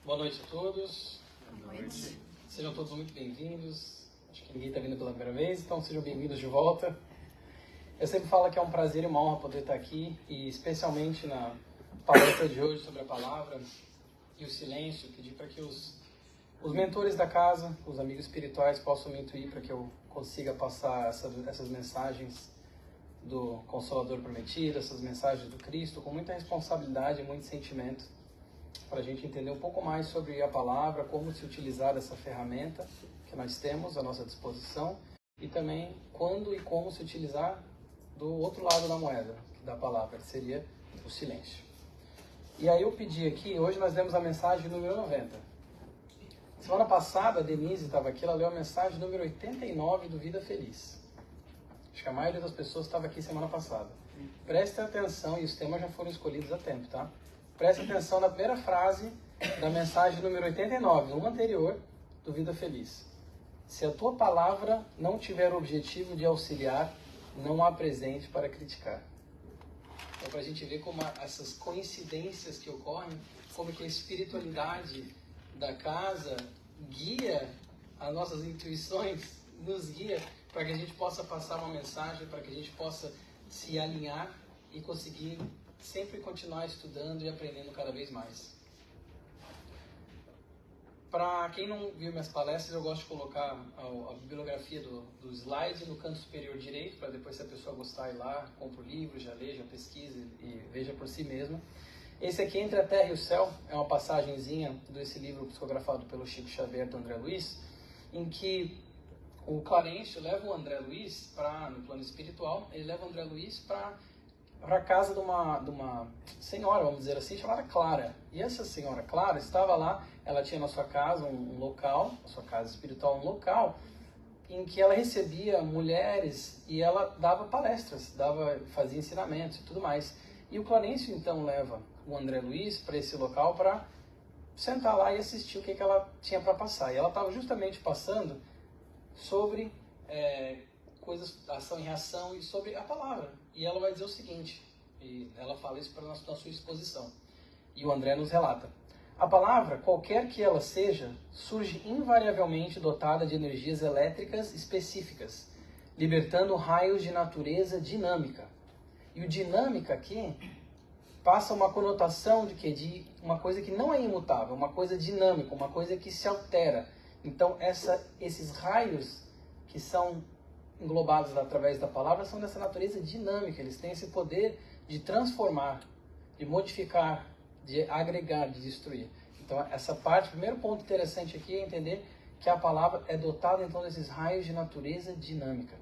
Boa noite a todos. Boa noite. Sejam todos muito bem-vindos. Acho que ninguém está vindo pela primeira vez, então sejam bem-vindos de volta. Eu sempre falo que é um prazer e uma honra poder estar aqui, e especialmente na palestra de hoje sobre a palavra e o silêncio, pedir para que os mentores da casa, os amigos espirituais, possam me intuir para que eu consiga passar essas mensagens do Consolador Prometido, essas mensagens do Cristo, com muita responsabilidade e muito sentimento, para a gente entender um pouco mais sobre a palavra, como se utilizar dessa ferramenta que nós temos à nossa disposição, e também quando e como se utilizar do outro lado da moeda, da palavra, que seria o silêncio. E aí eu pedi aqui, hoje nós demos a mensagem número 90. Semana passada a Denise estava aqui, ela leu a mensagem número 89 do Vida Feliz. Acho que a maioria das pessoas estava aqui semana passada. Preste atenção, e os temas já foram escolhidos a tempo, tá? Preste atenção na primeira frase da mensagem número 89, no anterior, do Vida Feliz. Se a tua palavra não tiver o objetivo de auxiliar, não a apresente para criticar. Então, para a gente ver como essas coincidências que ocorrem, como que a espiritualidade da casa guia as nossas intuições, nos guia para que a gente possa passar uma mensagem, para que a gente possa se alinhar e conseguir sempre continuar estudando e aprendendo cada vez mais. Para quem não viu minhas palestras, eu gosto de colocar a bibliografia do slide no canto superior direito, para depois, se a pessoa gostar, ir lá, compra o livro, já lê, já pesquise e veja por si mesmo. Esse aqui, Entre a Terra e o Céu, é uma passagenzinha desse livro psicografado pelo Chico Xavier, do André Luiz, em que o Clarencio leva o André Luiz no plano espiritual, ele leva o André Luiz para a casa de uma senhora, vamos dizer assim, chamada Clara. E essa senhora Clara estava lá, ela tinha na sua casa um local, na sua casa espiritual, um local em que ela recebia mulheres e ela dava palestras, fazia ensinamentos e tudo mais. E o Clarencio então leva o André Luiz para esse local para sentar lá e assistir o que ela tinha para passar. E ela estava justamente passando sobre coisas, ação e reação, e sobre a palavra. E ela vai dizer o seguinte, e ela fala isso na sua exposição. E o André nos relata: a palavra, qualquer que ela seja, surge invariavelmente dotada de energias elétricas específicas, libertando raios de natureza dinâmica. E o dinâmica aqui passa uma conotação de uma coisa que não é imutável, uma coisa dinâmica, uma coisa que se altera. Então esses raios que são englobados através da palavra são dessa natureza dinâmica, eles têm esse poder de transformar, de modificar, de agregar, de destruir. Então essa parte, o primeiro ponto interessante aqui é entender que a palavra é dotada então desses raios de natureza dinâmica.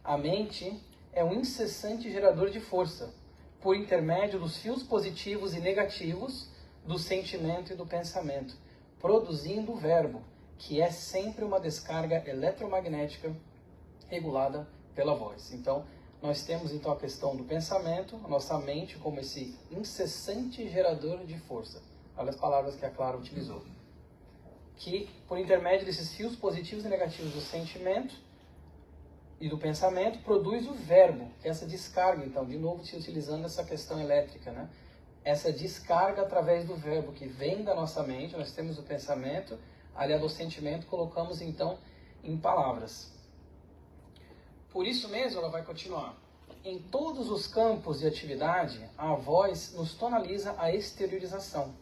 A mente é um incessante gerador de força, por intermédio dos fios positivos e negativos do sentimento e do pensamento, produzindo o verbo, que é sempre uma descarga eletromagnética regulada pela voz. Então, nós temos então a questão do pensamento, a nossa mente como esse incessante gerador de força. Olha as palavras que a Clara utilizou. Que, por intermédio desses fios positivos e negativos do sentimento e do pensamento, produz o verbo, que é essa descarga, então, de novo se utilizando essa questão elétrica, né? Essa descarga através do verbo que vem da nossa mente, nós temos o pensamento, aliado ao sentimento, colocamos então em palavras. Por isso mesmo, ela vai continuar. Em todos os campos de atividade, a voz nos tonaliza a exteriorização,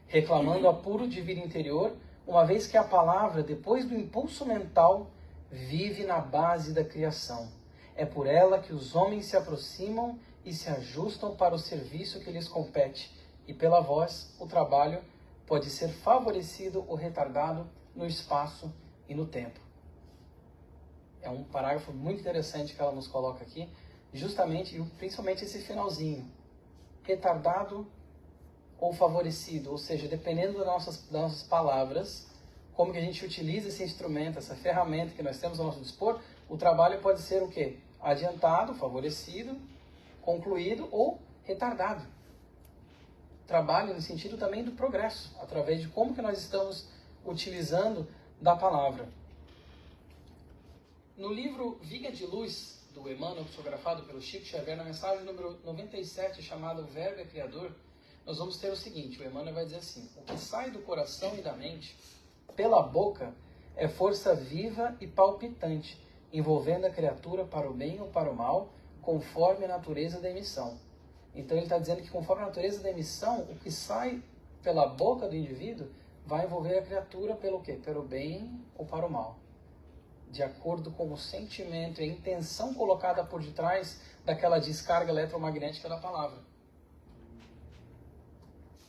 reclamando apuro de vida interior, uma vez que a palavra, depois do impulso mental, vive na base da criação. É por ela que os homens se aproximam e se ajustam para o serviço que lhes compete, e pela voz, o trabalho pode ser favorecido ou retardado no espaço e no tempo. É um parágrafo muito interessante que ela nos coloca aqui, justamente, e principalmente esse finalzinho. Retardado ou favorecido, ou seja, dependendo das nossas palavras, como que a gente utiliza esse instrumento, essa ferramenta que nós temos ao nosso dispor, o trabalho pode ser o quê? Adiantado, favorecido, concluído ou retardado. Trabalho no sentido também do progresso, através de como que nós estamos utilizando da palavra. No livro Viga de Luz, do Emmanuel, psicografado pelo Chico Xavier, na mensagem número 97, chamada O Verbo é Criador, nós vamos ter o seguinte, o Emmanuel vai dizer assim, o que sai do coração e da mente, pela boca, é força viva e palpitante, envolvendo a criatura para o bem ou para o mal, conforme a natureza da emissão. Então ele está dizendo que conforme a natureza da emissão, o que sai pela boca do indivíduo vai envolver a criatura pelo quê? Pelo bem ou para o mal. De acordo com o sentimento e a intenção colocada por detrás daquela descarga eletromagnética da palavra.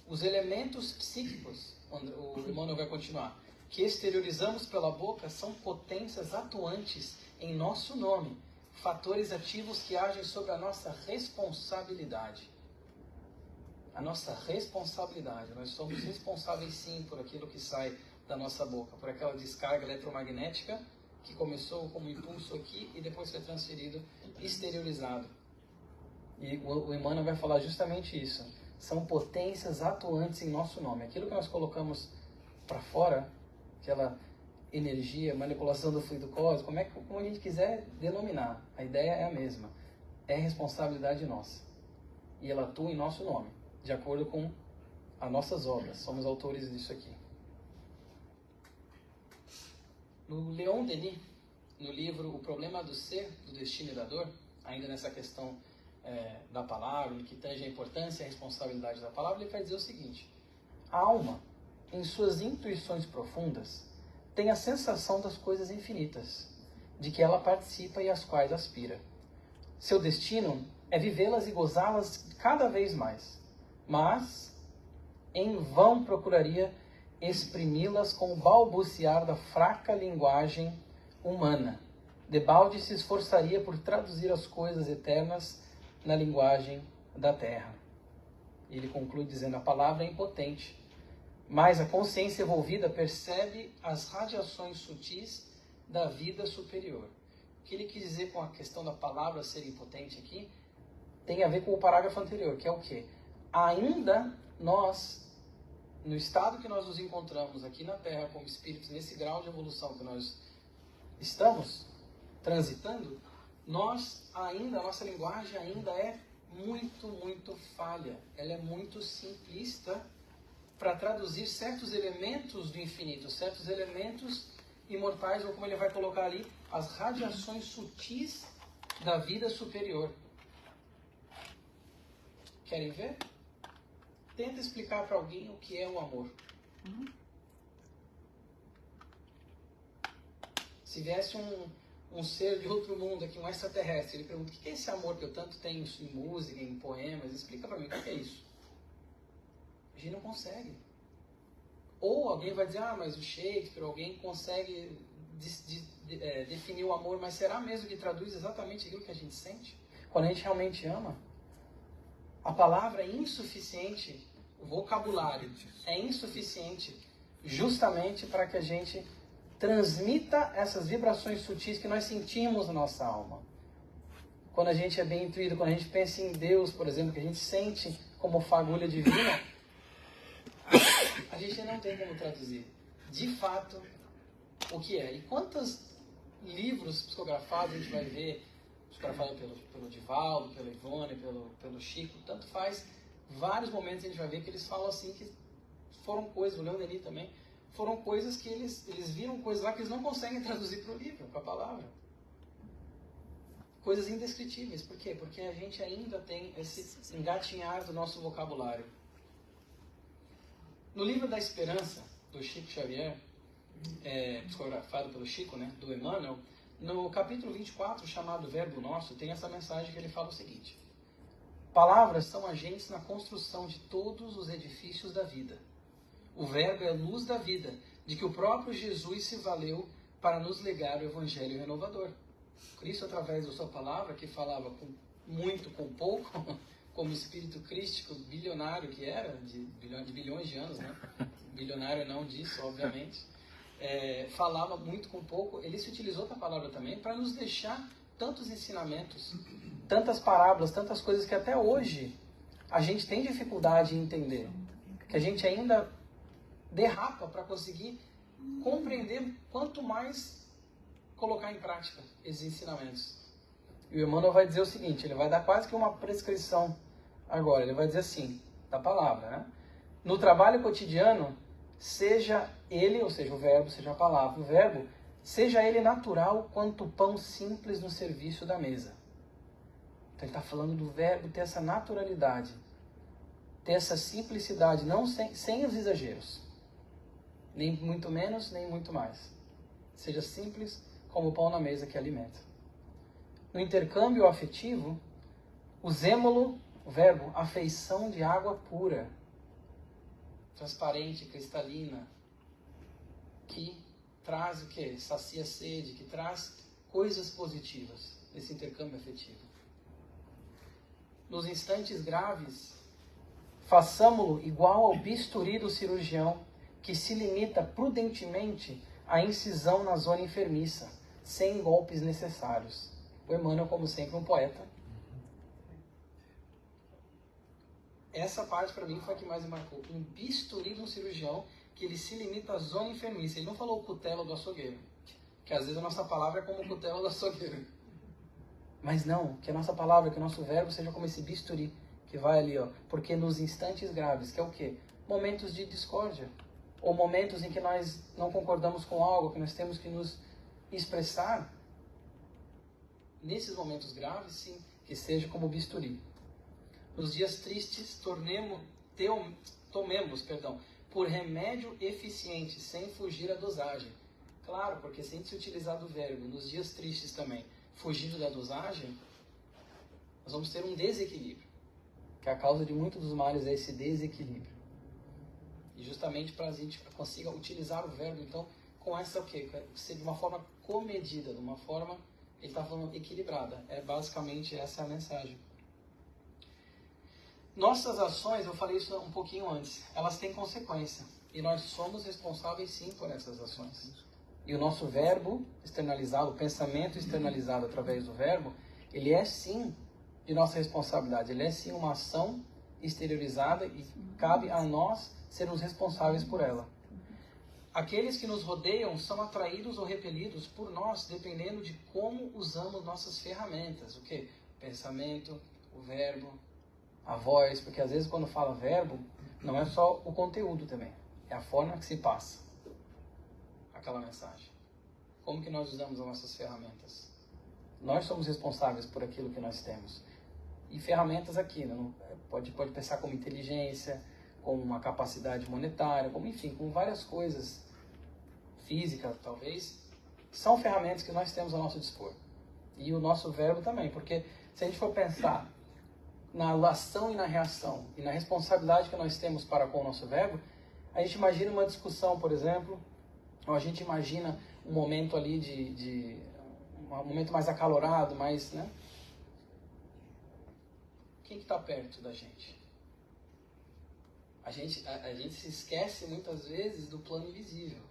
Os elementos psíquicos, o Emmanuel vai continuar, que exteriorizamos pela boca são potências atuantes em nosso nome, fatores ativos que agem sobre a nossa responsabilidade. A nossa responsabilidade. Nós somos responsáveis sim por aquilo que sai da nossa boca, por aquela descarga eletromagnética que começou como impulso aqui e depois foi transferido, exteriorizado. E o Emmanuel vai falar justamente isso. São potências atuantes em nosso nome. Aquilo que nós colocamos para fora, aquela energia, manipulação do fluido cósmico, como a gente quiser denominar, a ideia é a mesma. É responsabilidade nossa. E ela atua em nosso nome, de acordo com as nossas obras. Somos autores disso aqui. No Leon Denis, no livro O Problema do Ser, do Destino e da Dor, ainda nessa questão da palavra, que tange a importância e a responsabilidade da palavra, ele vai dizer o seguinte: a alma, em suas intuições profundas, tem a sensação das coisas infinitas, de que ela participa e às quais aspira. Seu destino é vivê-las e gozá-las cada vez mais, mas em vão procuraria exprimi-las com o balbuciar da fraca linguagem humana. Debalde se esforçaria por traduzir as coisas eternas na linguagem da terra. Ele conclui dizendo: a palavra é impotente, mas a consciência evolvida percebe as radiações sutis da vida superior. O que ele quis dizer com a questão da palavra ser impotente aqui tem a ver com o parágrafo anterior, que é o quê? Ainda nós, no estado que nós nos encontramos aqui na Terra como espíritos, nesse grau de evolução que nós estamos transitando, a nossa linguagem ainda é muito, muito falha. Ela é muito simplista para traduzir certos elementos do infinito, certos elementos imortais, ou como ele vai colocar ali, as radiações sutis da vida superior. Querem ver? Tenta explicar para alguém o que é o amor. Se viesse um ser de outro mundo aqui, um extraterrestre, ele pergunta: o que é esse amor que eu tanto tenho em música, em poemas? Explica para mim, o que é isso? A gente não consegue. Ou alguém vai dizer: mas o Shakespeare, alguém consegue definir o amor, mas será mesmo que traduz exatamente aquilo que a gente sente? Quando a gente realmente ama? A palavra é insuficiente, o vocabulário é insuficiente justamente para que a gente transmita essas vibrações sutis que nós sentimos na nossa alma. Quando a gente é bem intuído, quando a gente pensa em Deus, por exemplo, que a gente sente como fagulha divina, a gente não tem como traduzir de fato o que é. E quantos livros psicografados a gente vai ver, psicografado pelo Divaldo, pela Ivone, pelo Chico, tanto faz, vários momentos a gente vai ver que eles falam assim, que foram coisas, o Leon Denis também, foram coisas que eles viram coisas lá que eles não conseguem traduzir para o livro, para a palavra. Coisas indescritíveis. Por quê? Porque a gente ainda tem esse engatinhar do nosso vocabulário. No livro da Esperança, do Chico Xavier, psicografado pelo Chico, né, do Emmanuel, no capítulo 24, chamado Verbo Nosso, tem essa mensagem que ele fala o seguinte: palavras são agentes na construção de todos os edifícios da vida. O verbo é a luz da vida, de que o próprio Jesus se valeu para nos legar o Evangelho renovador. Cristo, através da sua palavra, que falava com muito, com pouco, como espírito crístico bilionário que era, de bilhões de anos, né? Bilionário não disso, obviamente. Falava muito com pouco. Ele se utilizou da palavra também para nos deixar tantos ensinamentos, tantas parábolas, tantas coisas que até hoje a gente tem dificuldade em entender, que a gente ainda derrapa para conseguir compreender, quanto mais colocar em prática esses ensinamentos. E o Emmanuel vai dizer o seguinte, ele vai dar quase que uma prescrição agora, ele vai dizer assim: da palavra, né? No trabalho cotidiano, seja ele, ou seja, o verbo, seja a palavra, o verbo, seja ele natural quanto pão simples no serviço da mesa. Então ele está falando do verbo ter essa naturalidade, ter essa simplicidade, não sem os exageros. Nem muito menos, nem muito mais. Seja simples como o pão na mesa que alimenta. No intercâmbio afetivo, usemo-lo, o verbo, afeição de água pura, transparente, cristalina, que traz o quê? Sacia a sede, que traz coisas positivas nesse intercâmbio afetivo. Nos instantes graves, façamo-lo igual ao bisturi do cirurgião, que se limita prudentemente à incisão na zona enfermiça, sem golpes necessários. O Emmanuel, como sempre, um poeta. Essa parte, para mim, foi a que mais me marcou. Um bisturi de um cirurgião, que ele se limita à zona enfermiça. Ele não falou cutela do açougueiro, que às vezes a nossa palavra é como cutela do açougueiro. Mas não, que a nossa palavra, que o nosso verbo seja como esse bisturi, que vai ali, ó. Porque nos instantes graves, que é o quê? Momentos de discórdia. Ou momentos em que nós não concordamos com algo, que nós temos que nos expressar. Nesses momentos graves, sim, que seja como bisturi. Nos dias tristes, tomemos, por remédio eficiente, sem fugir à dosagem. Claro, porque se a gente se utilizar do verbo nos dias tristes também, fugindo da dosagem, nós vamos ter um desequilíbrio. Que a causa de muitos dos males é esse desequilíbrio. E justamente para a gente consiga utilizar o verbo, então, com essa o quê? Ser de uma forma comedida, de uma forma, ele está falando, equilibrada. É basicamente essa a mensagem. Nossas ações, eu falei isso um pouquinho antes, elas têm consequência. E nós somos responsáveis sim por essas ações. E o nosso verbo externalizado, o pensamento externalizado através do verbo, ele é sim de nossa responsabilidade. Ele é sim uma ação exteriorizada e cabe a nós sermos responsáveis por ela. Aqueles que nos rodeiam são atraídos ou repelidos por nós, dependendo de como usamos nossas ferramentas. O quê? O pensamento, o verbo, a voz, porque às vezes quando fala verbo, não é só o conteúdo também, é a forma que se passa aquela mensagem. Como que nós usamos as nossas ferramentas? Nós somos responsáveis por aquilo que nós temos. E ferramentas aqui, né? Pode pensar como inteligência, como uma capacidade monetária, como enfim, com várias coisas físicas, talvez, são ferramentas que nós temos a nosso dispor. E o nosso verbo também, porque se a gente for pensar na ação e na reação, e na responsabilidade que nós temos para com o nosso verbo, a gente imagina uma discussão, por exemplo, ou a gente imagina um momento ali um momento mais acalorado, mais, né? Quem que está perto da gente? A gente se esquece muitas vezes do plano invisível.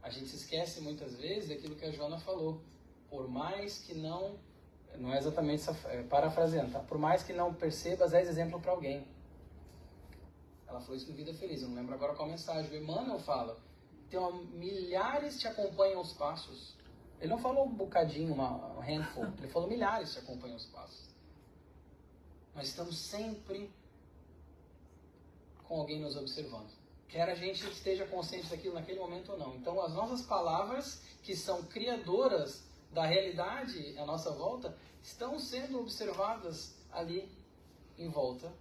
A gente se esquece muitas vezes daquilo que a Joana falou. Por mais que não é exatamente parafraseando, tá? Por mais que não percebas, és exemplo para alguém. Ela falou isso no Vida Feliz, eu não lembro agora qual mensagem. O Emmanuel fala, milhares te acompanham os passos. Ele não falou um bocadinho, uma handful, ele falou milhares te acompanham os passos. Nós estamos sempre com alguém nos observando. Quer a gente esteja consciente daquilo naquele momento ou não. Então, as nossas palavras, que são criadoras da realidade à nossa volta, estão sendo observadas ali em volta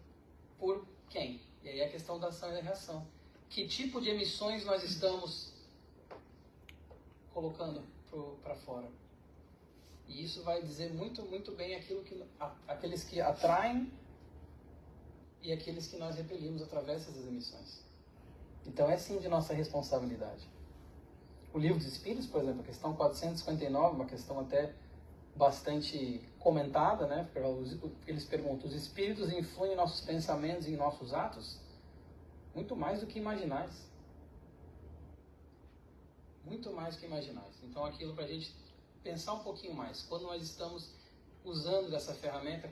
por quem? E aí a questão da ação e da reação. Que tipo de emissões nós estamos colocando para fora? E isso vai dizer muito, muito bem aqueles que atraem e aqueles que nós repelimos através dessas emissões. Então é sim de nossa responsabilidade. O Livro dos Espíritos, por exemplo, a questão 459, uma questão até bastante comentada, né? Eles perguntam, os espíritos influem em nossos pensamentos e em nossos atos? Muito mais do que imaginais. Muito mais do que imaginais. Então aquilo para a gente pensar um pouquinho mais. Quando nós estamos usando dessa ferramenta,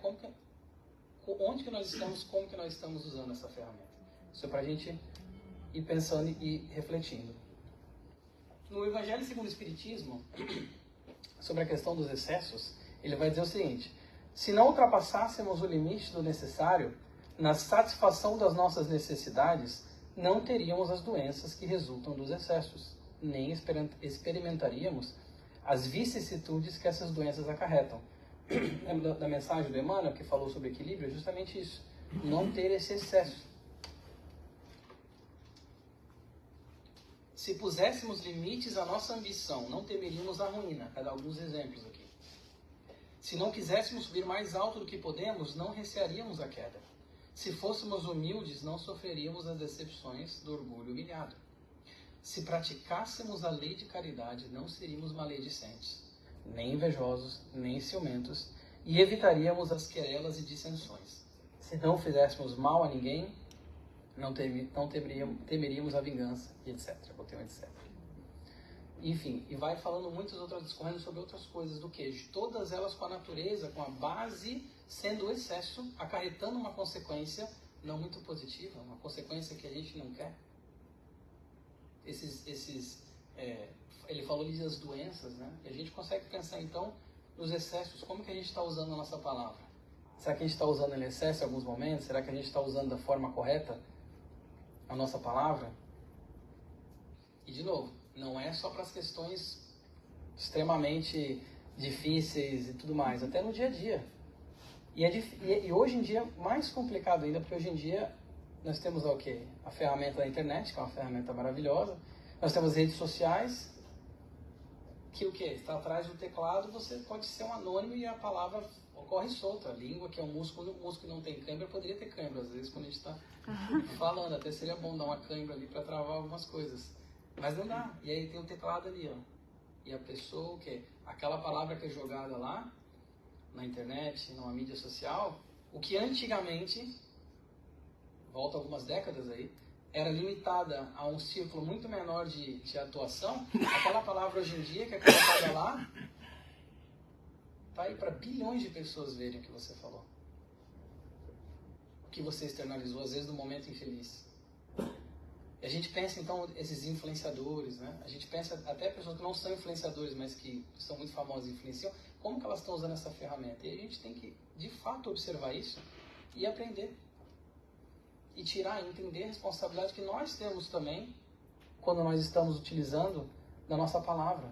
onde que nós estamos, como que nós estamos usando essa ferramenta? Isso é para a gente ir pensando e refletindo. No Evangelho segundo o Espiritismo, sobre a questão dos excessos, ele vai dizer o seguinte: se não ultrapassássemos o limite do necessário, na satisfação das nossas necessidades, não teríamos as doenças que resultam dos excessos, nem experimentaríamos as vicissitudes que essas doenças acarretam. Lembra da mensagem do Emmanuel que falou sobre equilíbrio? É justamente isso, não ter esse excesso. Se puséssemos limites à nossa ambição, não temeríamos a ruína. Vou dar alguns exemplos aqui. Se não quiséssemos subir mais alto do que podemos, não recearíamos a queda. Se fôssemos humildes, não sofreríamos as decepções do orgulho humilhado. Se praticássemos a lei de caridade, não seríamos maledicentes, nem invejosos, nem ciumentos, e evitaríamos as querelas e dissensões. Se não fizéssemos mal a ninguém, não temeríamos a vingança, e etc. Botei um etc. Enfim, e vai falando muitas outras, discorrendo sobre outras coisas do queijo. Todas elas com a natureza, com a base sendo o excesso, acarretando uma consequência não muito positiva, uma consequência que a gente não quer. Ele falou ali das doenças, né? E a gente consegue pensar então nos excessos, como que a gente está usando a nossa palavra? Será que a gente está usando em excesso em alguns momentos? Será que a gente está usando da forma correta a nossa palavra? E de novo, não é só para as questões extremamente difíceis e tudo mais, até no dia a dia. E hoje em dia mais complicado ainda, porque hoje em dia nós temos o quê? A ferramenta da internet, que é uma ferramenta maravilhosa. Nós temos redes sociais, que o quê? Está atrás do teclado, você pode ser um anônimo e a palavra ocorre solta. A língua, que é um músculo, o músculo que não tem câimbra, poderia ter câimbra. Às vezes, quando a gente está falando, até seria bom dar uma câimbra ali para travar algumas coisas. Mas não dá. E aí tem o teclado ali, ó. E a pessoa, o quê? Aquela palavra que é jogada lá, na internet, numa mídia social, o que antigamente, volta algumas décadas aí, era limitada a um círculo muito menor de atuação, aquela palavra hoje em dia que é colocada lá, tá aí para bilhões de pessoas verem o que você falou. O que você externalizou, às vezes, no momento infeliz. E a gente pensa, então, esses influenciadores, né? A gente pensa até pessoas que não são influenciadores, mas que são muito famosas e influenciam, como que elas estão usando essa ferramenta? E a gente tem que, de fato, observar isso e aprender. E tirar, entender a responsabilidade que nós temos também quando nós estamos utilizando da nossa palavra.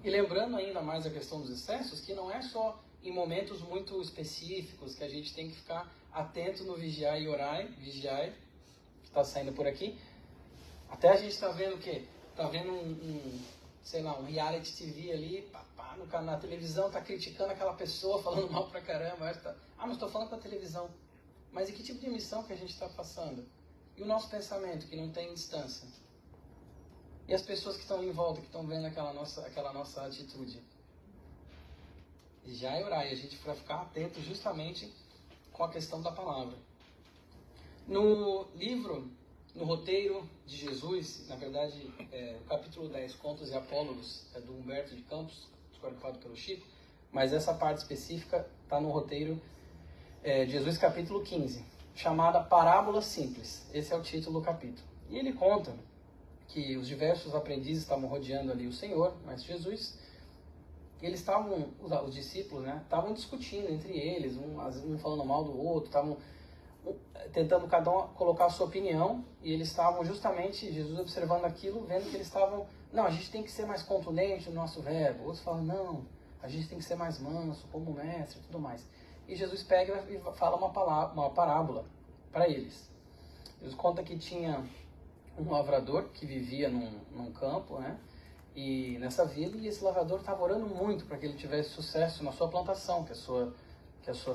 E lembrando ainda mais a questão dos excessos, que não é só em momentos muito específicos que a gente tem que ficar atento no vigiar e orar, vigiar, que está saindo por aqui. Até a gente está vendo o quê? Está vendo um reality TV ali, na televisão, está criticando aquela pessoa, falando mal pra caramba. Mas estou falando com a televisão. Mas e que tipo de missão que a gente está passando? E o nosso pensamento, que não tem distância? E as pessoas que estão em volta, que estão vendo aquela nossa atitude? E já é orar, e a gente vai ficar atento justamente com a questão da palavra. No livro, no roteiro de Jesus, na verdade, o capítulo 10, Contos e Apólogos, é do Humberto de Campos, psicografado pelo Chico, mas essa parte específica está no roteiro Jesus capítulo 15, chamada Parábola Simples. Esse é o título do capítulo. E ele conta que os diversos aprendizes estavam rodeando ali o Senhor, mas Jesus, eles estavam, os discípulos, né, estavam discutindo entre eles, um falando mal do outro, estavam tentando cada um colocar a sua opinião, e eles estavam justamente, Jesus observando aquilo, vendo que eles estavam, não, a gente tem que ser mais contundente no nosso verbo. Outros falam, não, a gente tem que ser mais manso, como mestre e tudo mais. E Jesus pega e fala uma parábola para eles. Jesus conta que tinha um lavrador que vivia num campo, né? E nessa vila, e esse lavrador estava orando muito para que ele tivesse sucesso na sua plantação, que a sua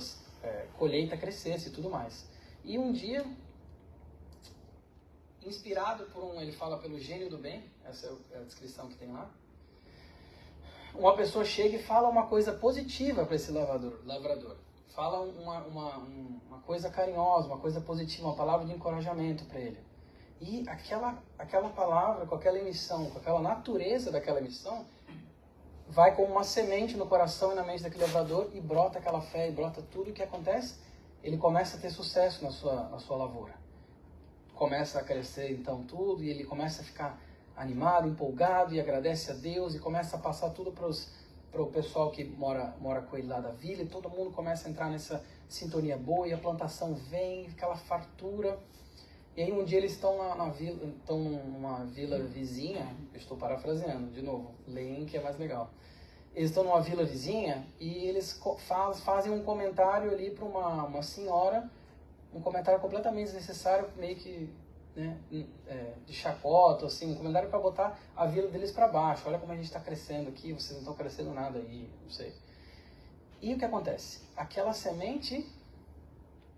colheita crescesse e tudo mais. E um dia, inspirado por ele fala pelo gênio do bem, essa é a descrição que tem lá, uma pessoa chega e fala uma coisa positiva para esse lavrador. Fala uma coisa carinhosa, uma coisa positiva, uma palavra de encorajamento para ele. E aquela palavra, com aquela emissão, com aquela natureza daquela emissão, vai como uma semente no coração e na mente daquele lavrador e brota aquela fé, e brota tudo o que acontece. Ele começa a ter sucesso na sua lavoura. Começa a crescer então tudo, e ele começa a ficar animado, empolgado, e agradece a Deus, e começa a passar tudo para o pessoal que mora com ele lá da vila, e todo mundo começa a entrar sintonia boa, e a plantação vem, aquela fartura. E aí um dia eles estão numa vila vizinha, eu estou parafraseando, de novo, leem que é mais legal. Eles estão numa vila vizinha e eles fazem um comentário ali para uma senhora, um comentário completamente desnecessário, meio que, né, de chacota, assim, um comentário para botar a vila deles para baixo. Olha como a gente está crescendo aqui, vocês não estão crescendo nada aí, não sei. E o que acontece? Aquela semente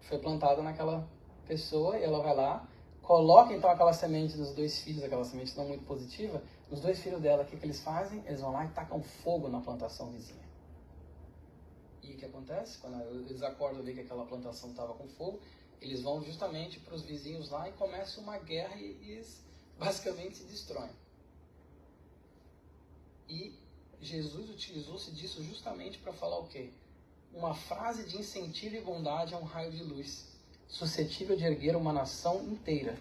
foi plantada naquela pessoa e ela vai lá, coloca então aquela semente nos dois filhos, aquela semente não muito positiva, nos dois filhos dela. O que eles fazem? Eles vão lá e tacam fogo na plantação vizinha. E o que acontece? Quando eles acordam e veem que aquela plantação estava com fogo, eles vão justamente para os vizinhos lá e começa uma guerra e eles basicamente se destroem. E Jesus utilizou-se disso justamente para falar o quê? Uma frase de incentivo e bondade é um raio de luz, suscetível de erguer uma nação inteira,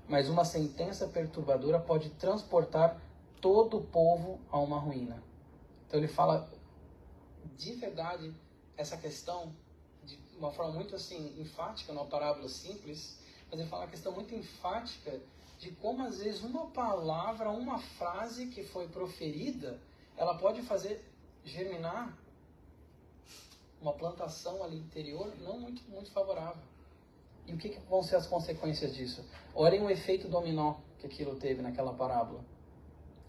mas uma sentença perturbadora pode transportar todo o povo a uma ruína. Então ele fala de verdade essa questão de uma forma muito assim enfática, numa parábola simples, mas ele fala uma questão muito enfática de como às vezes uma palavra, uma frase que foi proferida, ela pode fazer germinar uma plantação ali interior não muito favorável. E o que vão ser as consequências disso? Olhem o efeito dominó que aquilo teve naquela parábola,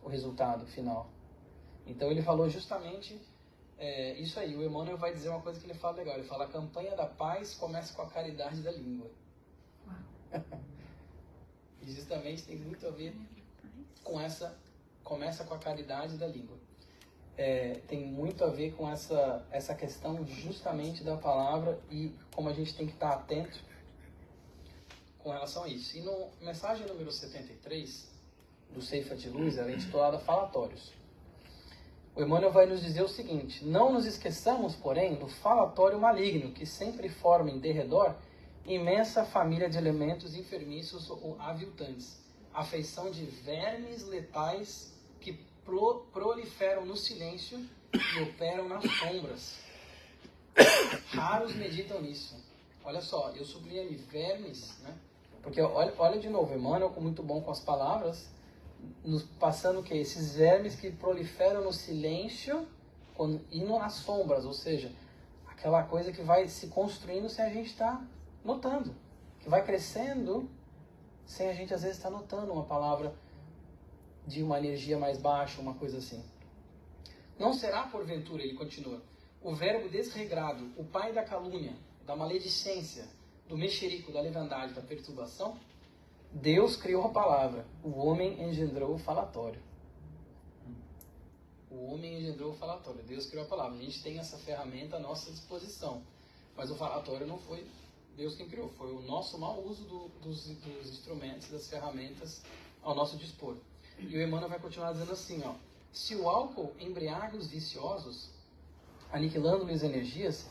o resultado final. Então ele falou justamente isso aí. O Emmanuel vai dizer uma coisa que ele fala legal. Ele fala: a campanha da paz começa com a caridade da língua. E justamente tem muito a ver com começa com a caridade da língua. Tem muito a ver com essa questão justamente da palavra e como a gente tem que estar atento com relação a isso. E no mensagem número 73 do Ceifa de Luz, ela é intitulada Falatórios. O Emmanuel vai nos dizer o seguinte: não nos esqueçamos, porém, do falatório maligno, que sempre forma em derredor imensa família de elementos enfermiços ou aviltantes, afeição de vermes letais que proliferam no silêncio e operam nas sombras. Raros meditam nisso. Olha só, eu sublinhei vermes, né? Porque olha de novo, Emmanuel, muito bom com as palavras, nos passando o quê? Esses vermes que proliferam no silêncio e nas sombras, ou seja, aquela coisa que vai se construindo sem a gente estar notando, que vai crescendo sem a gente às vezes estar notando uma palavra de uma energia mais baixa, uma coisa assim. Não será porventura, ele continua, o verbo desregrado, o pai da calúnia, da maledicência, do mexerico, da leviandade, da perturbação? Deus criou a palavra, o homem engendrou o falatório. O homem engendrou o falatório, Deus criou a palavra. A gente tem essa ferramenta à nossa disposição, mas o falatório não foi Deus quem criou, foi o nosso mau uso dos instrumentos, das ferramentas ao nosso dispor. E o Emmanuel vai continuar dizendo assim, ó: se o álcool embriaga os viciosos, aniquilando-lhes energias,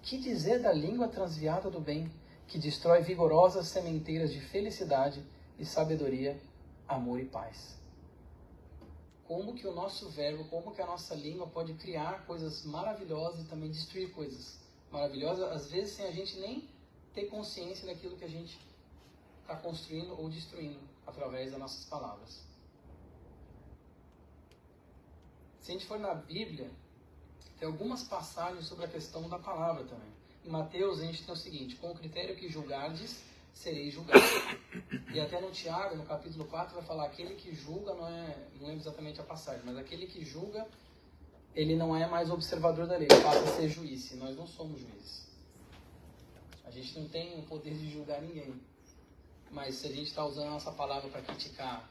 que dizer da língua transviada do bem, que destrói vigorosas sementeiras de felicidade e sabedoria, amor e paz? Como que o nosso verbo, como que a nossa língua pode criar coisas maravilhosas e também destruir coisas maravilhosas, às vezes sem a gente nem ter consciência daquilo que a gente está construindo ou destruindo através das nossas palavras. Se a gente for na Bíblia, tem algumas passagens sobre a questão da palavra também. Em Mateus a gente tem o seguinte: com o critério que julgardes, sereis julgados. E até no Tiago, no capítulo 4, vai falar: aquele que julga, não lembro exatamente a passagem, mas aquele que julga, ele não é mais observador da lei, ele passa a ser juiz. E nós não somos juízes. A gente não tem o poder de julgar ninguém. Mas se a gente está usando a nossa palavra para criticar,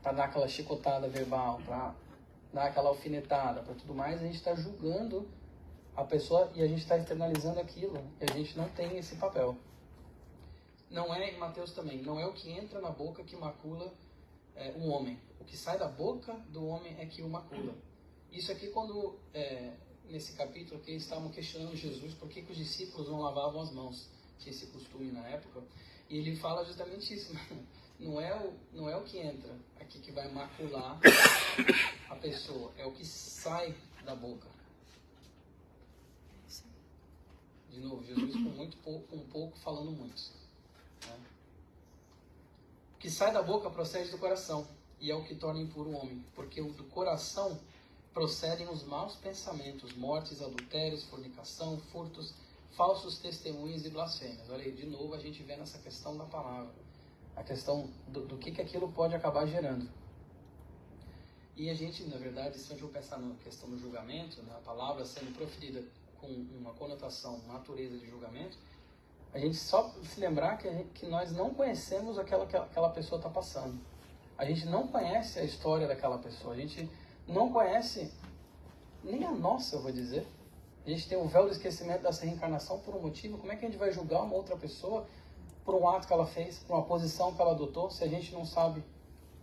para dar aquela chicotada verbal, para dar aquela alfinetada, para tudo mais, a gente está julgando a pessoa e a gente está externalizando aquilo. E a gente não tem esse papel. Não é, em Mateus também, não é o que entra na boca que macula um homem. O que sai da boca do homem é que o macula. Isso aqui quando, nesse capítulo, que eles estavam questionando Jesus por que os discípulos não lavavam as mãos. Tinha esse costume na época. E ele fala justamente isso. Não é o que entra aqui que vai macular a pessoa. É o que sai da boca. De novo, Jesus com pouco falando muito. Né? O que sai da boca procede do coração, e é o que torna impuro o homem, porque do coração procedem os maus pensamentos, mortes, adultérios, fornicação, furtos, falsos testemunhos e blasfêmias. Olha aí, de novo a gente vê nessa questão da palavra, a questão do que aquilo pode acabar gerando. E a gente, na verdade, se a gente for pensar na questão do julgamento, né, a palavra sendo proferida com uma conotação, natureza de julgamento, a gente só se lembrar que nós não conhecemos aquela que aquela pessoa está passando. A gente não conhece a história daquela pessoa. A gente não conhece nem a nossa, eu vou dizer. A gente tem o véu do esquecimento dessa reencarnação por um motivo. Como é que a gente vai julgar uma outra pessoa por um ato que ela fez, por uma posição que ela adotou, se a gente não sabe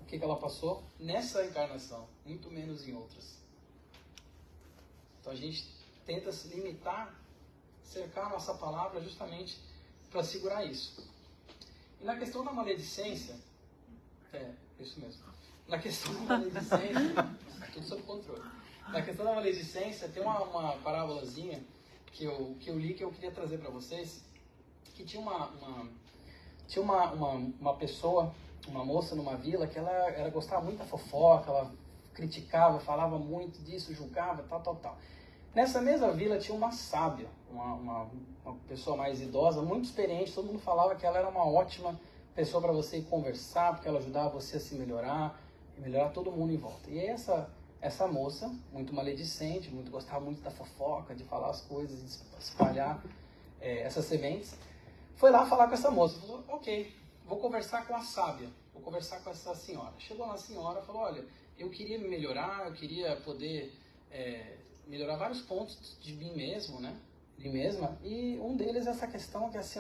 o que ela passou nessa encarnação, muito menos em outras. Então a gente tenta se limitar, cercar a nossa palavra justamente para segurar isso. E na questão da maledicência, isso mesmo. Na questão da maledicência, tudo sob controle. Na questão da maledicência, tem uma parábolazinha que eu li que eu queria trazer para vocês, que tinha uma pessoa, uma moça numa vila, que ela gostava muito da fofoca, ela criticava, falava muito disso, julgava, tal. Nessa mesma vila tinha uma sábia, uma pessoa mais idosa, muito experiente, todo mundo falava que ela era uma ótima pessoa para você ir conversar, porque ela ajudava você a se melhorar, e melhorar todo mundo em volta. E aí essa moça, muito maledicente, gostava muito da fofoca, de falar as coisas, de espalhar essas sementes, foi lá falar com essa moça. Falou, ok, vou conversar com a sábia, vou conversar com essa senhora. Chegou lá a senhora e falou, olha, eu queria me melhorar, eu queria poder melhorar vários pontos de mim mesmo, né? De mim mesma. E um deles é essa questão que assim,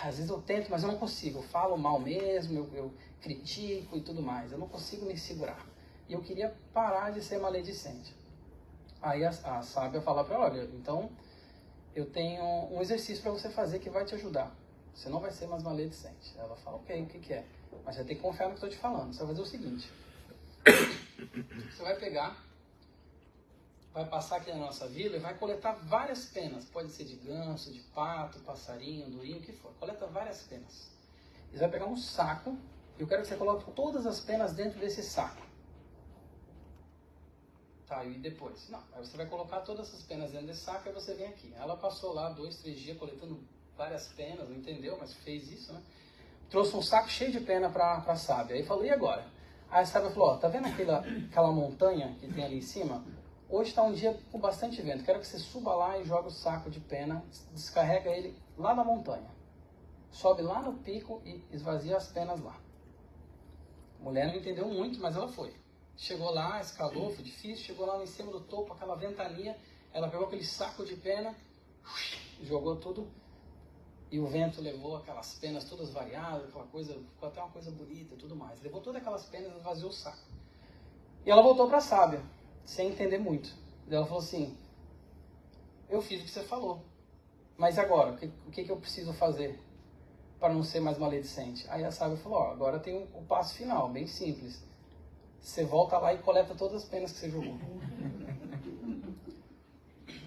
às vezes eu tento, mas eu não consigo. Eu falo mal mesmo, eu critico e tudo mais. Eu não consigo me segurar. E eu queria parar de ser maledicente. Aí a sábia fala para ela, olha, então eu tenho um exercício para você fazer que vai te ajudar. Você não vai ser mais maledicente. Ela fala, ok, o que é? Mas você tem que confiar no que eu estou te falando. Você vai fazer o seguinte. Você vai pegar, vai passar aqui na nossa vila e vai coletar várias penas. Pode ser de ganso, de pato, passarinho, andorinho, o que for. Coleta várias penas. E você vai pegar um saco e eu quero que você coloque todas as penas dentro desse saco. Tá, e depois? Não, aí você vai colocar todas essas penas dentro desse saco e você vem aqui. Ela passou lá 2, 3 dias coletando várias penas, não entendeu, mas fez isso, né? Trouxe um saco cheio de pena pra sábia. Aí falou, e agora? Aí a sábia falou, ó, tá vendo aquela montanha que tem ali em cima? Hoje está um dia com bastante vento. Quero que você suba lá e joga o saco de pena, descarrega ele lá na montanha. Sobe lá no pico e esvazia as penas lá. A mulher não entendeu muito, mas ela foi. Chegou lá, escalou, foi difícil. Chegou lá em cima do topo, aquela ventania. Ela pegou aquele saco de pena, jogou tudo. E o vento levou aquelas penas todas variadas, aquela coisa, ficou até uma coisa bonita e tudo mais. Levou todas aquelas penas e esvaziou o saco. E ela voltou para a sábia, sem entender muito. E ela falou assim, eu fiz o que você falou. Mas agora, o que eu preciso fazer para não ser mais maledicente? Aí a sábia falou, ó, agora tem o passo final, bem simples. Você volta lá e coleta todas as penas que você jogou.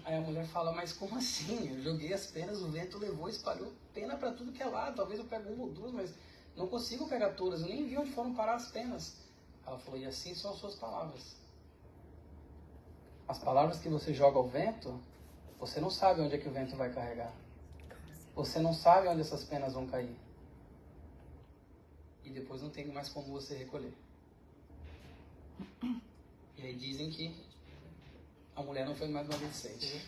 Aí a mulher fala, mas como assim? Eu joguei as penas, o vento levou, espalhou pena para tudo que é lado. Talvez eu pegue uma ou duas, mas não consigo pegar todas. Eu nem vi onde foram parar as penas. Ela falou, e assim são as suas palavras. As palavras que você joga ao vento, você não sabe onde é que o vento vai carregar. Você não sabe onde essas penas vão cair. E depois não tem mais como você recolher. E aí dizem que a mulher não foi mais maledicente.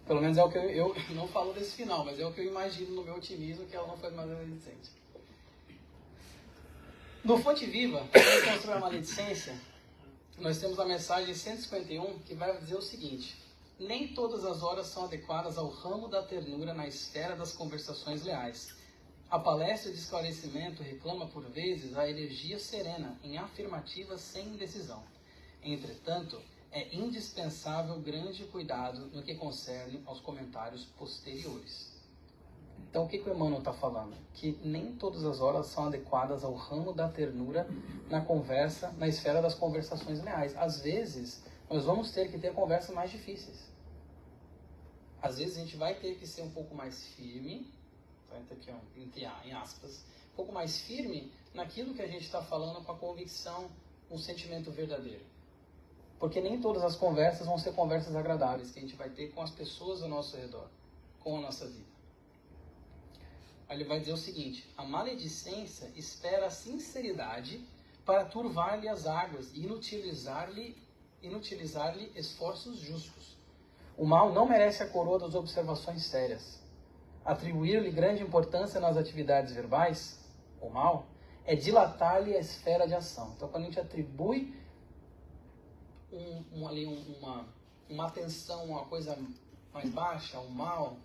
Pelo menos é o que eu não falo desse final, mas é o que eu imagino no meu otimismo, que ela não foi mais maledicente. No Fonte Viva, que é sobre a maledicência, nós temos a mensagem 151 que vai dizer o seguinte: nem todas as horas são adequadas ao ramo da ternura na esfera das conversações leais. A palestra de esclarecimento reclama por vezes a energia serena em afirmativas sem indecisão. Entretanto, é indispensável grande cuidado no que concerne aos comentários posteriores. Então, o que o Emmanuel está falando? Que nem todas as horas são adequadas ao ramo da ternura na conversa, na esfera das conversações leais. Às vezes, nós vamos ter que ter conversas mais difíceis. Às vezes a gente vai ter que ser um pouco mais firme, tá? Então aqui, ó, em aspas, um pouco mais firme naquilo que a gente está falando com a convicção, um sentimento verdadeiro. Porque nem todas as conversas vão ser conversas agradáveis que a gente vai ter com as pessoas ao nosso redor, com a nossa vida. Aí ele vai dizer o seguinte: a maledicência espera a sinceridade para turvar-lhe as águas e inutilizar-lhe esforços justos. O mal não merece a coroa das observações sérias. Atribuir-lhe grande importância nas atividades verbais, o mal, é dilatar-lhe a esfera de ação. Então, quando a gente atribui uma atenção, uma coisa mais baixa, um mal,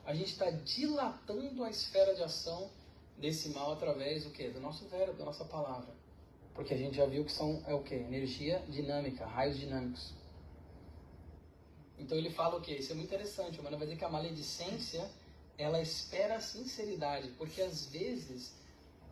a gente está dilatando a esfera de ação desse mal através do quê? Do nosso verbo, da nossa palavra. Porque a gente já viu que é o quê? Energia dinâmica, raios dinâmicos. Então ele fala o quê? Isso é muito interessante. O Mano vai dizer que a maledicência, ela espera a sinceridade. Porque às vezes,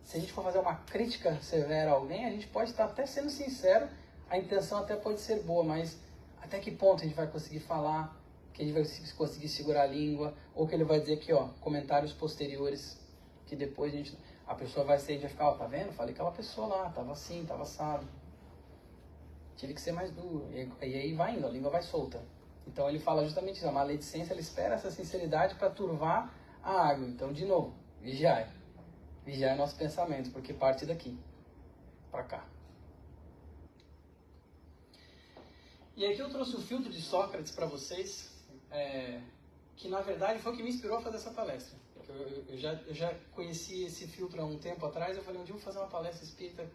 se a gente for fazer uma crítica severa a alguém, a gente pode estar até sendo sincero, a intenção até pode ser boa, mas até que ponto a gente vai conseguir falar, que a gente vai conseguir segurar a língua, ou que ele vai dizer aqui, ó, comentários posteriores, que depois a pessoa vai ser, a gente vai ficar, ó, tá vendo? Falei que aquela pessoa lá, tava assim, tava assado. Tive que ser mais duro. E aí vai indo, a língua vai solta. Então ele fala justamente isso, a maledicência, ela espera essa sinceridade para turvar a água. Então, de novo, vigiai. Vigiai nosso pensamento, porque parte daqui, para cá. E aqui eu trouxe o filtro de Sócrates para vocês, que na verdade foi o que me inspirou a fazer essa palestra. Eu já conheci esse filtro há um tempo atrás, eu falei, um dia eu vou fazer uma palestra espírita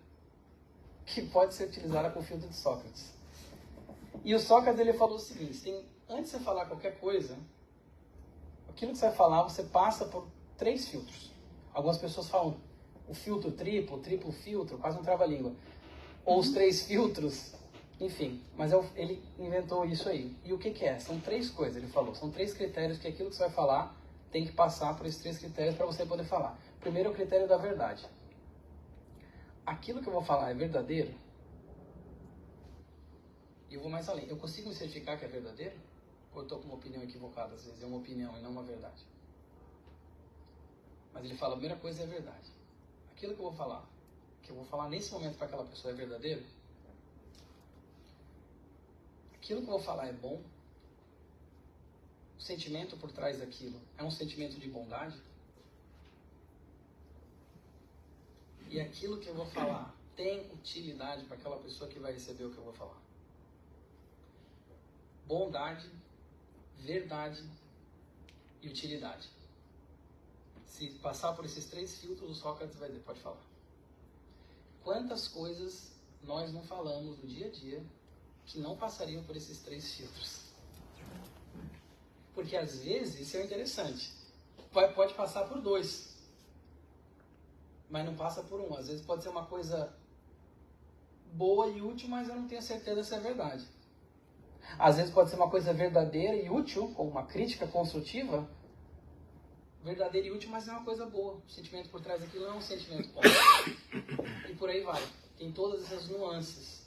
que pode ser utilizada com o filtro de Sócrates. E o Sócrates, ele falou o seguinte: antes de você falar qualquer coisa, aquilo que você vai falar, você passa por 3 filtros. Algumas pessoas falam o filtro triplo filtro, quase um trava-língua. Ou os 3 filtros, enfim. Mas ele inventou isso aí. E o que é? São 3 coisas, ele falou. São 3 critérios que aquilo que você vai falar tem que passar por esses 3 critérios para você poder falar. Primeiro é o critério da verdade. Aquilo que eu vou falar é verdadeiro? E eu vou mais além. Eu consigo me certificar que é verdadeiro? Ou eu estou com uma opinião equivocada? Às vezes é uma opinião e não uma verdade. Mas ele fala, a primeira coisa é a verdade. Aquilo que eu vou falar nesse momento para aquela pessoa é verdadeiro? Aquilo que eu vou falar é bom? O sentimento por trás daquilo é um sentimento de bondade? E aquilo que eu vou falar tem utilidade para aquela pessoa que vai receber o que eu vou falar? Bondade, verdade e utilidade. Se passar por esses 3 filtros, o Sócrates vai dizer, pode falar. Quantas coisas nós não falamos no dia a dia que não passariam por esses 3 filtros? Porque às vezes, isso é interessante, pode passar por 2, mas não passa por 1. Às vezes pode ser uma coisa boa e útil, mas eu não tenho certeza se é verdade. Às vezes pode ser uma coisa verdadeira e útil, como uma crítica construtiva, verdadeira e útil, mas é uma coisa boa. O sentimento por trás daquilo não é um sentimento bom. E por aí vai. Tem todas essas nuances.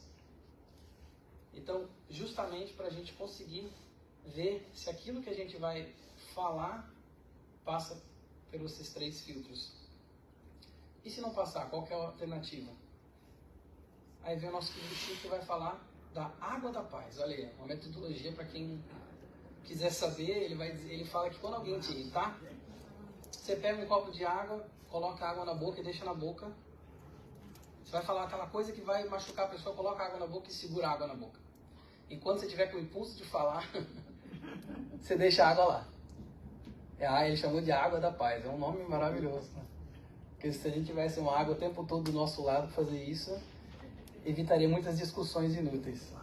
Então, justamente para a gente conseguir ver se aquilo que a gente vai falar passa pelos esses 3 filtros. E se não passar, qual que é a alternativa? Aí vem o nosso querido Chico que vai falar da água da paz. Olha aí, uma metodologia para quem quiser saber. Ele fala que quando alguém te irritar, você pega um copo de água, coloca a água na boca e deixa na boca. Você vai falar aquela coisa que vai machucar a pessoa, coloca a água na boca e segura a água na boca. Enquanto você tiver com o impulso de falar, você deixa a água lá. Ele chamou de água da paz. É um nome maravilhoso, né? Porque se a gente tivesse uma água o tempo todo do nosso lado para fazer isso, evitaria muitas discussões inúteis.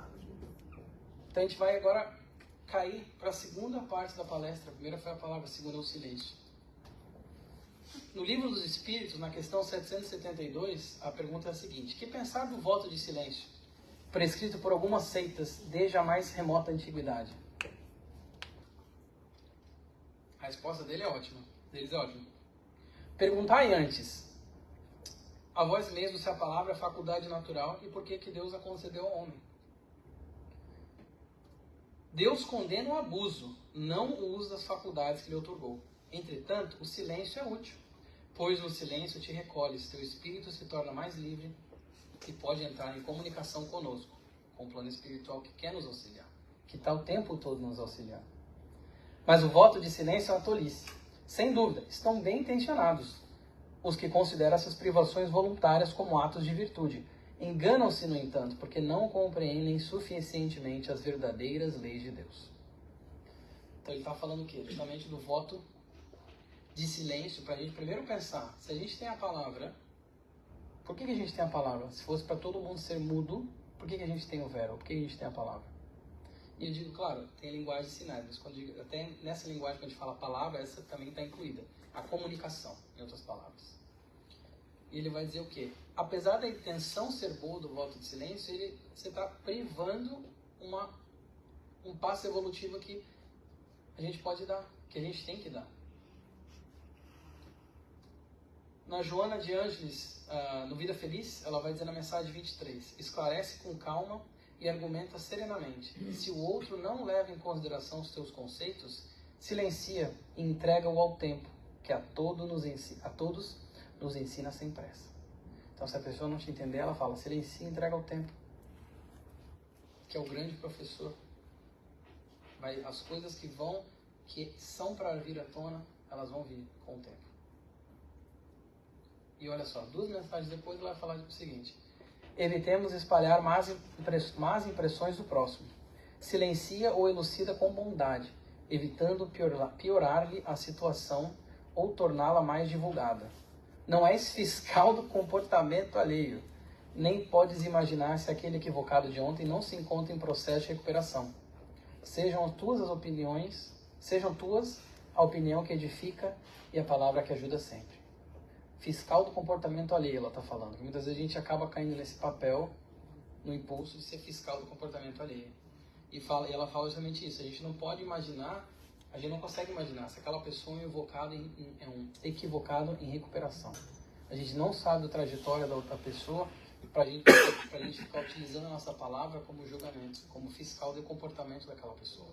Então a gente vai agora cair para a segunda parte da palestra. A primeira foi a palavra, a segunda é o silêncio. No Livro dos Espíritos, na questão 772, a pergunta é a seguinte: que pensar do voto de silêncio, prescrito por algumas seitas desde a mais remota antiguidade? A resposta deles é ótima. Perguntai antes, a vós mesmos, se a palavra é faculdade natural e por que Deus a concedeu ao homem. Deus condena o abuso, não o uso das faculdades que lhe otorgou. Entretanto, o silêncio é útil, pois no silêncio te recolhes, teu espírito se torna mais livre e pode entrar em comunicação conosco, com o plano espiritual que quer nos auxiliar, que está o tempo todo nos auxiliar. Mas o voto de silêncio é uma tolice. Sem dúvida, estão bem intencionados os que consideram essas privações voluntárias como atos de virtude. Enganam-se, no entanto, porque não compreendem suficientemente as verdadeiras leis de Deus. Então ele está falando o quê? Justamente do voto de silêncio, para a gente primeiro pensar, se a gente tem a palavra, por que a gente tem a palavra? Se fosse para todo mundo ser mudo, por que a gente tem o verbo? Por que a gente tem a palavra? E eu digo, claro, tem a linguagem de sinais, mas quando digo, até nessa linguagem que a gente fala palavra, essa também está incluída. A comunicação, em outras palavras. E ele vai dizer o quê? Apesar da intenção ser boa do voto de silêncio, você está privando um passo evolutivo que a gente pode dar, que a gente tem que dar. Na Joana de Ângeles, no Vida Feliz, ela vai dizer na mensagem 23, esclarece com calma e argumenta serenamente. Se o outro não leva em consideração os teus conceitos, silencia e entrega-o ao tempo, que a todos nos ensina sem pressa. Então, se a pessoa não te entender, ela fala, silencia e entrega ao tempo, que é o grande professor. As coisas que são para vir à tona, elas vão vir com o tempo. E olha só, 2 mensagens depois ele vai falar o seguinte: evitemos espalhar más impressões do próximo. Silencia ou elucida com bondade, evitando piorar-lhe a situação ou torná-la mais divulgada. Não és fiscal do comportamento alheio, nem podes imaginar se aquele equivocado de ontem não se encontra em processo de recuperação. Sejam tuas a opinião que edifica e a palavra que ajuda sempre. Fiscal do comportamento alheio, ela está falando. Muitas vezes a gente acaba caindo nesse papel, no impulso de ser fiscal do comportamento alheio. E ela fala justamente isso. A gente não pode imaginar, a gente não consegue imaginar se aquela pessoa é um equivocado em recuperação. A gente não sabe a trajetória da outra pessoa para a gente ficar utilizando a nossa palavra como julgamento, como fiscal do comportamento daquela pessoa.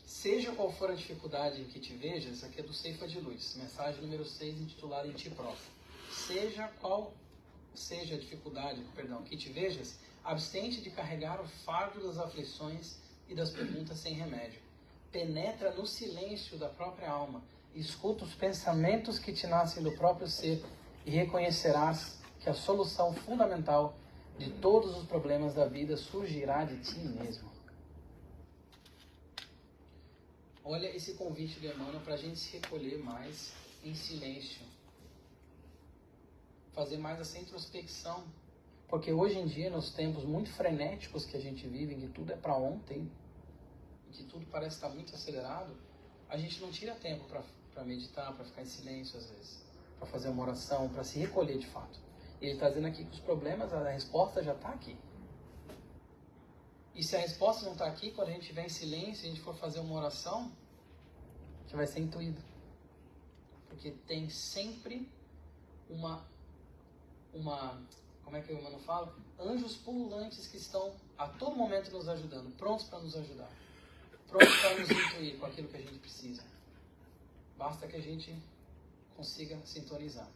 Seja qual for a dificuldade em que te vejas, aqui é do Ceifa de Luz, mensagem número 6, intitulada Em Ti Próprio. Seja qual seja a dificuldade, que te vejas, abstente de carregar o fardo das aflições e das perguntas sem remédio. Penetra no silêncio da própria alma, escuta os pensamentos que te nascem do próprio ser e reconhecerás que a solução fundamental de todos os problemas da vida surgirá de ti mesmo. Olha esse convite do Emmanuel para a gente se recolher mais em silêncio. Fazer mais essa introspecção. Porque hoje em dia, nos tempos muito frenéticos que a gente vive, em que tudo é para ontem, em que tudo parece estar muito acelerado, a gente não tira tempo para meditar, para ficar em silêncio às vezes, para fazer uma oração, para se recolher de fato. E ele está dizendo aqui que os problemas, a resposta já está aqui. E se a resposta não está aqui, quando a gente estiver em silêncio e a gente for fazer uma oração, a gente vai ser intuído. Porque tem sempre como é que o Emmanuel fala? Anjos pululantes que estão a todo momento nos ajudando, prontos para nos ajudar. Prontos para nos intuir com aquilo que a gente precisa. Basta que a gente consiga sintonizar.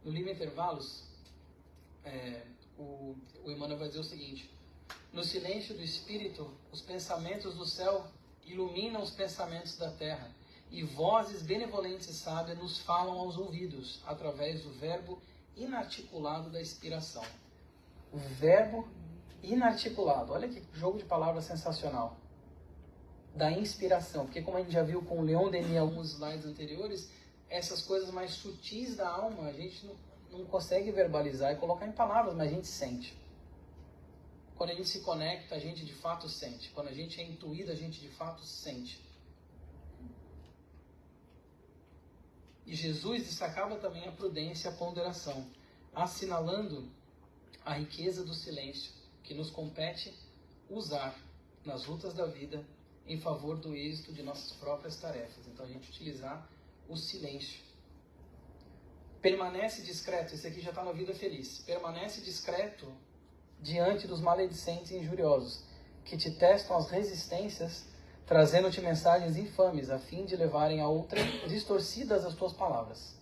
No livro Intervalos, o Emmanuel vai dizer o seguinte: no silêncio do Espírito, os pensamentos do céu iluminam os pensamentos da terra, e vozes benevolentes e sábias nos falam aos ouvidos, através do verbo inarticulado da inspiração. O verbo inarticulado, olha que jogo de palavras sensacional. Da inspiração, porque como a gente já viu com o Leon Denis em alguns slides anteriores, essas coisas mais sutis da alma, a gente não consegue verbalizar e colocar em palavras, mas a gente sente. Quando a gente se conecta, a gente de fato sente. Quando a gente é intuído, a gente de fato sente. E Jesus destacava também a prudência e a ponderação, assinalando a riqueza do silêncio que nos compete usar nas lutas da vida em favor do êxito de nossas próprias tarefas. Então a gente utilizar o silêncio. Permanece discreto, esse aqui já está na Vida Feliz. Permanece discreto diante dos maledicentes e injuriosos, que te testam as resistências, trazendo-te mensagens infames, a fim de levarem a outra distorcidas as tuas palavras.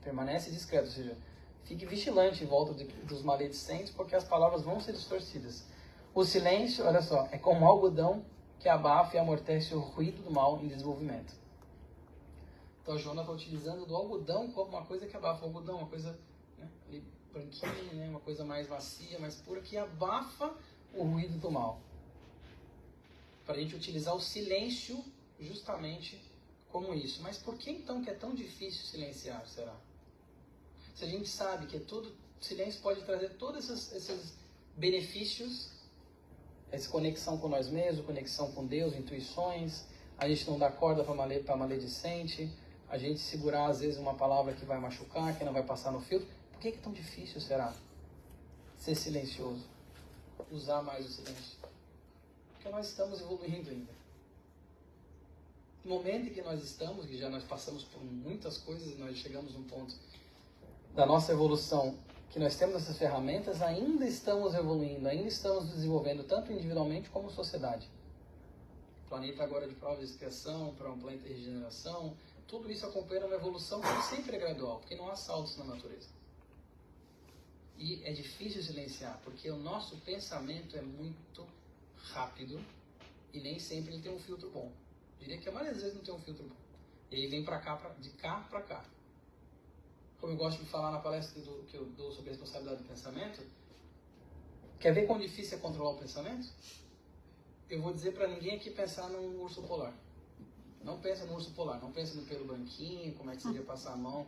Permanece discreto, ou seja, fique vigilante em volta dos maledicentes, porque as palavras vão ser distorcidas. O silêncio, olha só, é como algodão que abafa e amortece o ruído do mal em desenvolvimento. Então, Jonas está utilizando do algodão como uma coisa que abafa. O algodão, uma coisa, né, ali, branquinha, né, uma coisa mais macia, mais pura, que abafa o ruído do mal. Para a gente utilizar o silêncio justamente como isso. Mas por que então que é tão difícil silenciar, será? Se a gente sabe que todo silêncio pode trazer todos esses benefícios, essa conexão com nós mesmos, conexão com Deus, intuições, a gente não dá corda para maledicente, a gente segurar às vezes uma palavra que vai machucar, que não vai passar no filtro. Por que é tão difícil, será? Ser silencioso, usar mais o silêncio. Porque nós estamos evoluindo ainda. No momento em que nós estamos, que já nós passamos por muitas coisas, nós chegamos num ponto da nossa evolução, que nós temos essas ferramentas, ainda estamos evoluindo, ainda estamos desenvolvendo, tanto individualmente como sociedade. O planeta agora de prova de expiação, para um planeta de regeneração, tudo isso acompanha uma evolução que sempre é gradual, porque não há saltos na natureza. E é difícil silenciar, porque o nosso pensamento é muito rápido e nem sempre ele tem um filtro bom. Eu diria que a maioria das vezes não tem um filtro bom. E aí vem de cá para cá. Como eu gosto de falar na palestra que eu dou sobre a responsabilidade do pensamento, quer ver quão difícil é controlar o pensamento? Eu vou dizer para ninguém aqui pensar num urso polar. Não pensa no urso polar, não pensa no pelo branquinho, como é que seria passar a mão,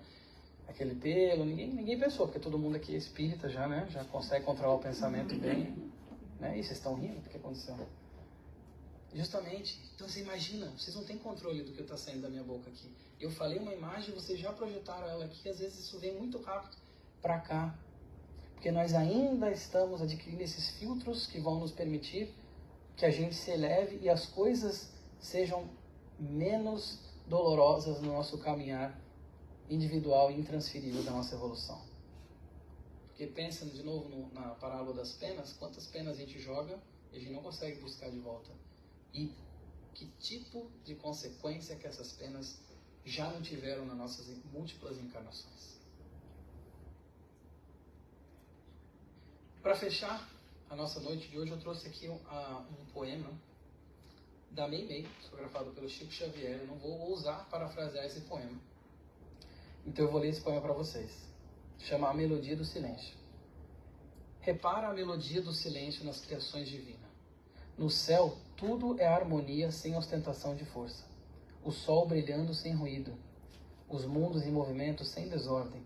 aquele pelo, ninguém pensou, porque todo mundo aqui é espírita já, né? Já consegue controlar o pensamento bem, né? E vocês estão rindo, o que aconteceu? Justamente, então você imagina, vocês não têm controle do que está saindo da minha boca aqui. Eu falei uma imagem, vocês já projetaram ela aqui, às vezes isso vem muito rápido para cá. Porque nós ainda estamos adquirindo esses filtros que vão nos permitir que a gente se eleve e as coisas sejam menos dolorosas no nosso caminhar individual e intransferível da nossa evolução. Porque pensa de novo na parábola das penas, quantas penas a gente joga e a gente não consegue buscar de volta. E que tipo de consequência que essas penas já não tiveram nas nossas múltiplas encarnações. Para fechar a nossa noite de hoje, eu trouxe aqui um poema da Meimei, psicografado pelo Chico Xavier. Eu não vou ousar parafrasear esse poema. Então eu vou ler esse poema para vocês. Chama A Melodia do Silêncio. Repara a melodia do silêncio nas criações divinas. No céu, tudo é harmonia sem ostentação de força. O sol brilhando sem ruído. Os mundos em movimento sem desordem.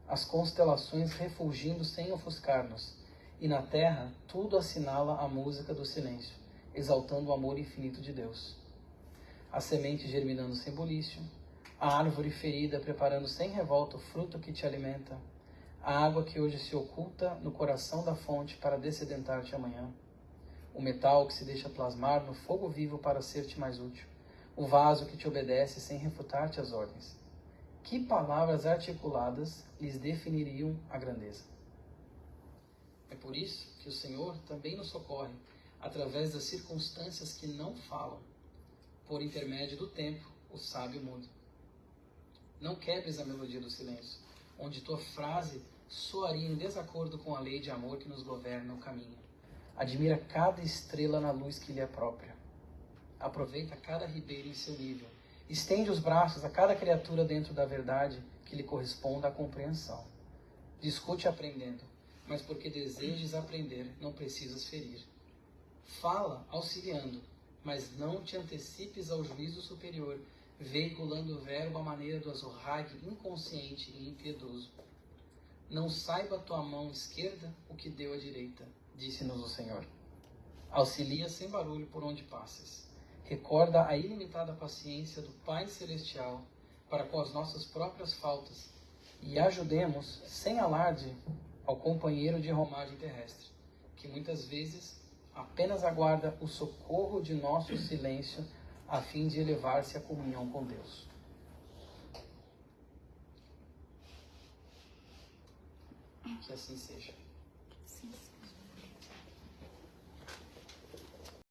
As constelações refulgindo sem ofuscar-nos. E na terra, tudo assinala a música do silêncio, exaltando o amor infinito de Deus. A semente germinando sem bulício. A árvore ferida preparando sem revolta o fruto que te alimenta. A água que hoje se oculta no coração da fonte para dessedentar-te amanhã. O metal que se deixa plasmar no fogo vivo para ser-te mais útil. O vaso que te obedece sem refutar-te as ordens. Que palavras articuladas lhes definiriam a grandeza? É por isso que o Senhor também nos socorre, através das circunstâncias que não falam. Por intermédio do tempo, o sábio muda. Não quebres a melodia do silêncio, onde tua frase soaria em desacordo com a lei de amor que nos governa o caminho. Admira cada estrela na luz que lhe é própria. Aproveita cada ribeiro em seu nível. Estende os braços a cada criatura dentro da verdade que lhe corresponda à compreensão. Discute aprendendo, mas porque desejes aprender, não precisas ferir. Fala auxiliando, mas não te antecipes ao juízo superior, veiculando o verbo à maneira do azorrague inconsciente e impiedoso. Não saiba tua mão esquerda o que deu a direita, disse-nos o Senhor. Auxilia sem barulho por onde passes. Recorda a ilimitada paciência do Pai Celestial para com as nossas próprias faltas e ajudemos, sem alarde, ao companheiro de romagem terrestre, que muitas vezes apenas aguarda o socorro de nosso silêncio a fim de elevar-se à comunhão com Deus. Que assim seja. Francisco.